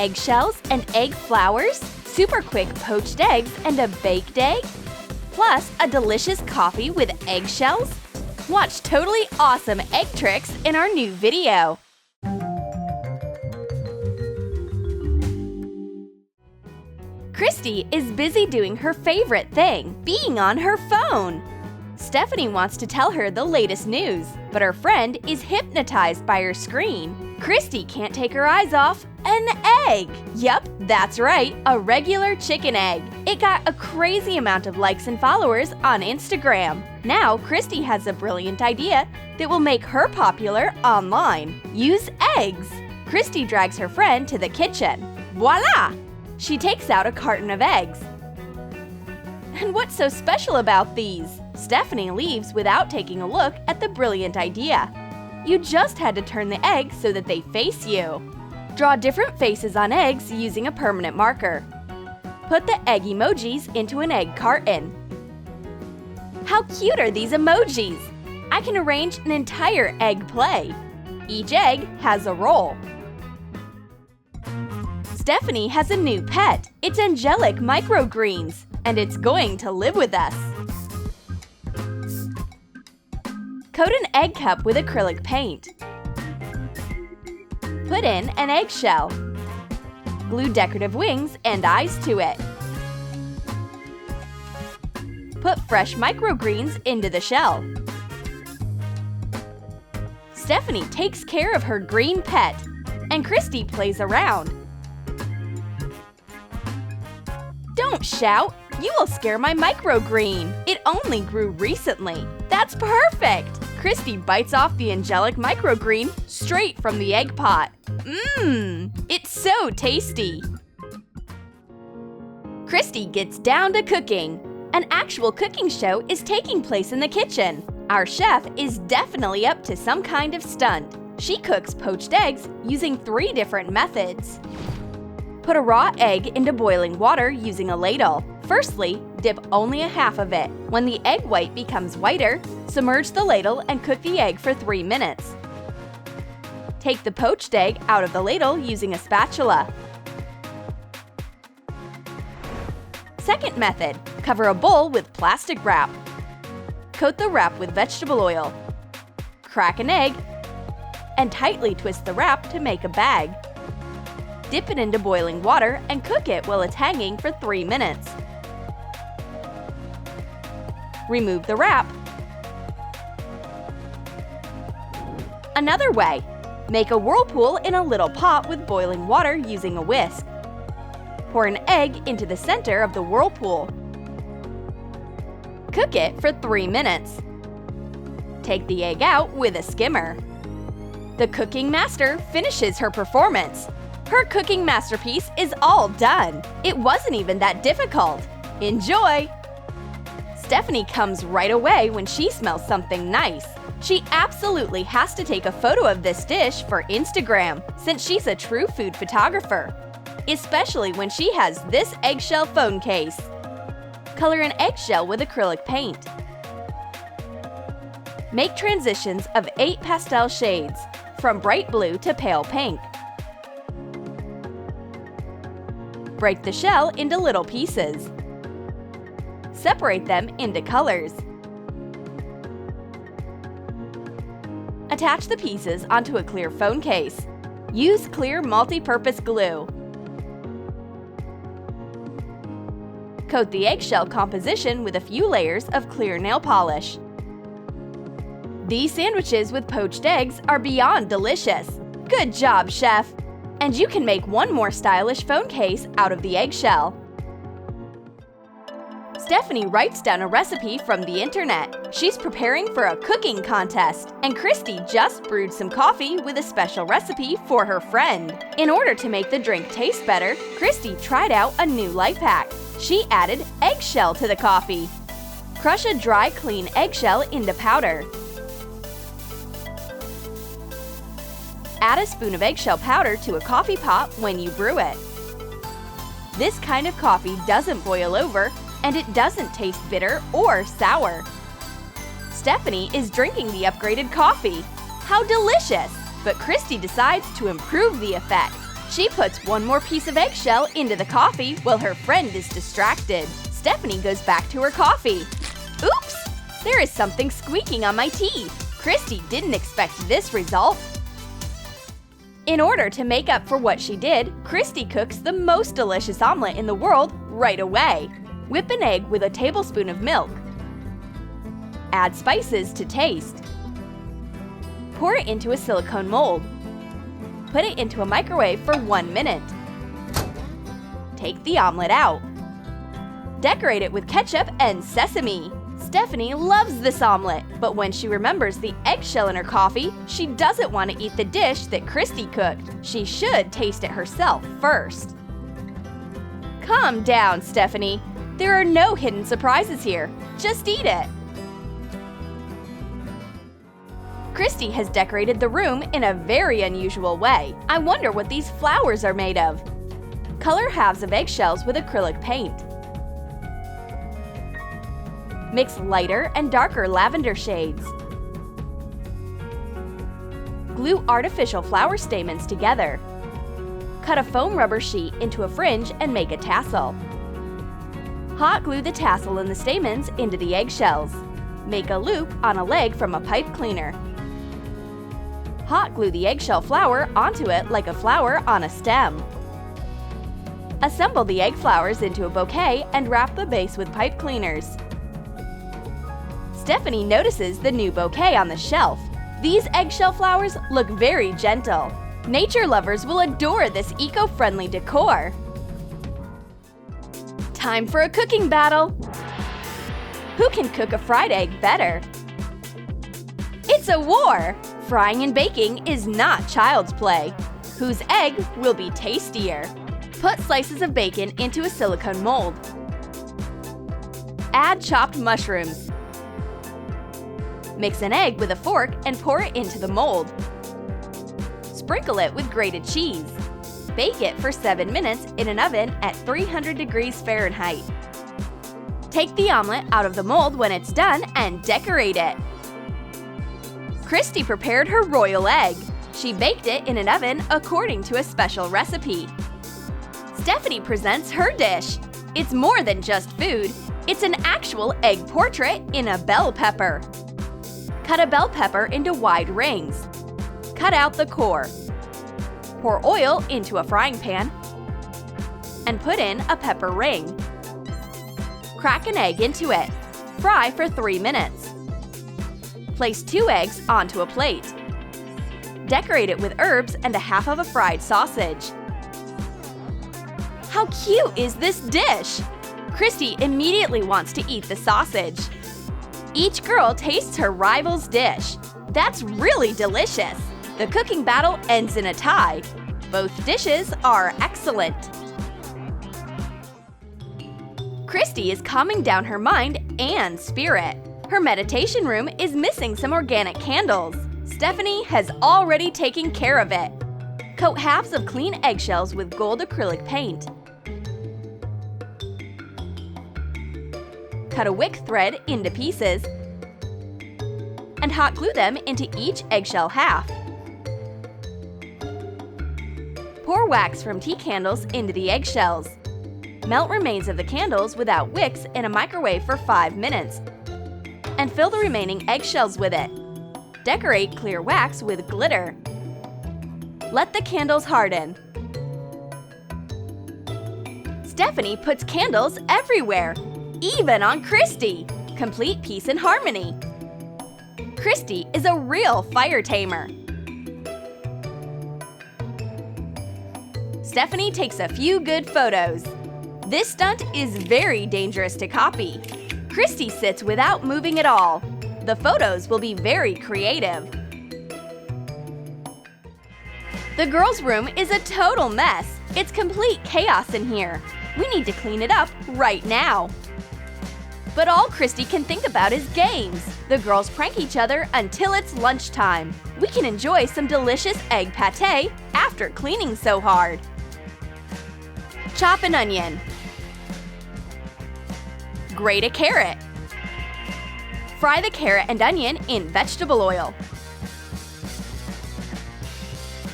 eggshells and egg flowers, super quick poached eggs and a baked egg, plus a delicious coffee with eggshells? Watch totally awesome egg tricks in our new video. Christy is busy doing her favorite thing, being on her phone. Stephanie wants to tell her the latest news, but her friend is hypnotized by her screen. Christy can't take her eyes off an egg. Yup, that's right, a regular chicken egg. It got a crazy amount of likes and followers on Instagram. Now, Christy has a brilliant idea that will make her popular online. Use eggs. Christy drags her friend to the kitchen. Voila! She takes out a carton of eggs. And what's so special about these? Stephanie leaves without taking a look at the brilliant idea. You just had to turn the eggs so that they face you. Draw different faces on eggs using a permanent marker. Put the egg emojis into an egg carton. How cute are these emojis? I can arrange an entire egg play. Each egg has a role. Stephanie has a new pet. It's angelic Microgreens, and it's going to live with us. Coat an egg cup with acrylic paint. Put in an eggshell. Glue decorative wings and eyes to it. Put fresh microgreens into the shell. Stephanie takes care of her green pet, and Christy plays around. Don't shout! You will scare my microgreen. It only grew recently. That's perfect! Christy bites off the angelic microgreen straight from the egg pot. It's so tasty! Christy gets down to cooking. An actual cooking show is taking place in the kitchen. Our chef is definitely up to some kind of stunt. She cooks poached eggs using 3 different methods. Put a raw egg into boiling water using a ladle. Firstly, dip only a half of it. When the egg white becomes whiter, submerge the ladle and cook the egg for 3 minutes. Take the poached egg out of the ladle using a spatula. Second method, cover a bowl with plastic wrap. Coat the wrap with vegetable oil. Crack an egg and tightly twist the wrap to make a bag. Dip it into boiling water and cook it while it's hanging for 3 minutes. Remove the wrap. Another way, make a whirlpool in a little pot with boiling water using a whisk. Pour an egg into the center of the whirlpool. Cook it for 3 minutes. Take the egg out with a skimmer. The cooking master finishes her performance. Her cooking masterpiece is all done. It wasn't even that difficult. Enjoy! Stephanie comes right away when she smells something nice. She absolutely has to take a photo of this dish for Instagram, since she's a true food photographer. Especially when she has this eggshell phone case. Color an eggshell with acrylic paint. Make transitions of 8 pastel shades, from bright blue to pale pink. Break the shell into little pieces. Separate them into colors. Attach the pieces onto a clear phone case. Use clear multi-purpose glue. Coat the eggshell composition with a few layers of clear nail polish. These sandwiches with poached eggs are beyond delicious. Good job, chef! And you can make one more stylish phone case out of the eggshell. Stephanie writes down a recipe from the internet. She's preparing for a cooking contest, and Christy just brewed some coffee with a special recipe for her friend. In order to make the drink taste better, Christy tried out a new life hack. She added eggshell to the coffee. Crush a dry, clean eggshell into powder. Add a spoon of eggshell powder to a coffee pot when you brew it. This kind of coffee doesn't boil over, and it doesn't taste bitter or sour. Stephanie is drinking the upgraded coffee. How delicious! But Christy decides to improve the effect. She puts one more piece of eggshell into the coffee while her friend is distracted. Stephanie goes back to her coffee. Oops! There is something squeaking on my tea. Christy didn't expect this result. In order to make up for what she did, Christy cooks the most delicious omelet in the world right away. Whip an egg with a tablespoon of milk. Add spices to taste. Pour it into a silicone mold. Put it into a microwave for 1 minute. Take the omelet out. Decorate it with ketchup and sesame. Stephanie loves this omelet, but when she remembers the eggshell in her coffee, she doesn't want to eat the dish that Christy cooked. She should taste it herself first. Calm down, Stephanie. There are no hidden surprises here. Just eat it. Christy has decorated the room in a very unusual way. I wonder what these flowers are made of. Color halves of eggshells with acrylic paint. Mix lighter and darker lavender shades. Glue artificial flower stamens together. Cut a foam rubber sheet into a fringe and make a tassel. Hot glue the tassel and the stamens into the eggshells. Make a loop on a leg from a pipe cleaner. Hot glue the eggshell flower onto it like a flower on a stem. Assemble the egg flowers into a bouquet and wrap the base with pipe cleaners. Stephanie notices the new bouquet on the shelf. These eggshell flowers look very gentle. Nature lovers will adore this eco-friendly decor. Time for a cooking battle! Who can cook a fried egg better? It's a war! Frying and baking is not child's play. Whose egg will be tastier? Put slices of bacon into a silicone mold. Add chopped mushrooms. Mix an egg with a fork and pour it into the mold. Sprinkle it with grated cheese. Bake it for 7 minutes in an oven at 300 degrees Fahrenheit. Take the omelet out of the mold when it's done and decorate it. Christy prepared her royal egg. She baked it in an oven according to a special recipe. Stephanie presents her dish. It's more than just food. It's an actual egg portrait in a bell pepper. Cut a bell pepper into wide rings. Cut out the core. Pour oil into a frying pan and put in a pepper ring. Crack an egg into it. Fry for 3 minutes. Place 2 eggs onto a plate. Decorate it with herbs and a half of a fried sausage. How cute is this dish? Christy immediately wants to eat the sausage. Each girl tastes her rival's dish. That's really delicious. The cooking battle ends in a tie. Both dishes are excellent. Christy is calming down her mind and spirit. Her meditation room is missing some organic candles. Stephanie has already taken care of it. Coat halves of clean eggshells with gold acrylic paint. Cut a wick thread into pieces and hot glue them into each eggshell half. Pour wax from tea candles into the eggshells. Melt remains of the candles without wicks in a microwave for 5 minutes and fill the remaining eggshells with it. Decorate clear wax with glitter. Let the candles harden. Stephanie puts candles everywhere, even on Christy. Complete peace and harmony. Christy is a real fire tamer. Stephanie takes a few good photos. This stunt is very dangerous to copy. Christy sits without moving at all. The photos will be very creative. The girls' room is a total mess. It's complete chaos in here. We need to clean it up right now. But all Christy can think about is games. The girls prank each other until it's lunchtime. We can enjoy some delicious egg pate after cleaning so hard. Chop an onion. Grate a carrot. Fry the carrot and onion in vegetable oil.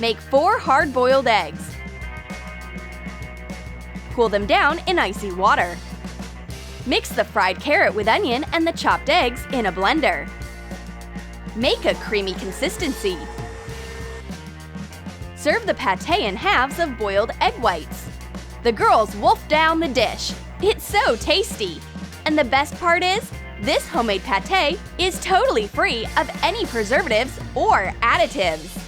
Make 4 hard-boiled eggs. Cool them down in icy water. Mix the fried carrot with onion and the chopped eggs in a blender. Make a creamy consistency. Serve the pate in halves of boiled egg whites. The girls wolf down the dish. It's so tasty! And the best part is, this homemade pate is totally free of any preservatives or additives.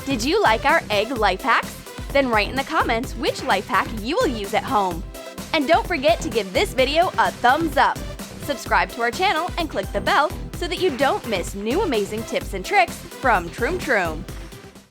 Did you like our egg life hacks? Then write in the comments which life hack you will use at home. And don't forget to give this video a thumbs up. Subscribe to our channel and click the bell so that you don't miss new amazing tips and tricks from Troom Troom.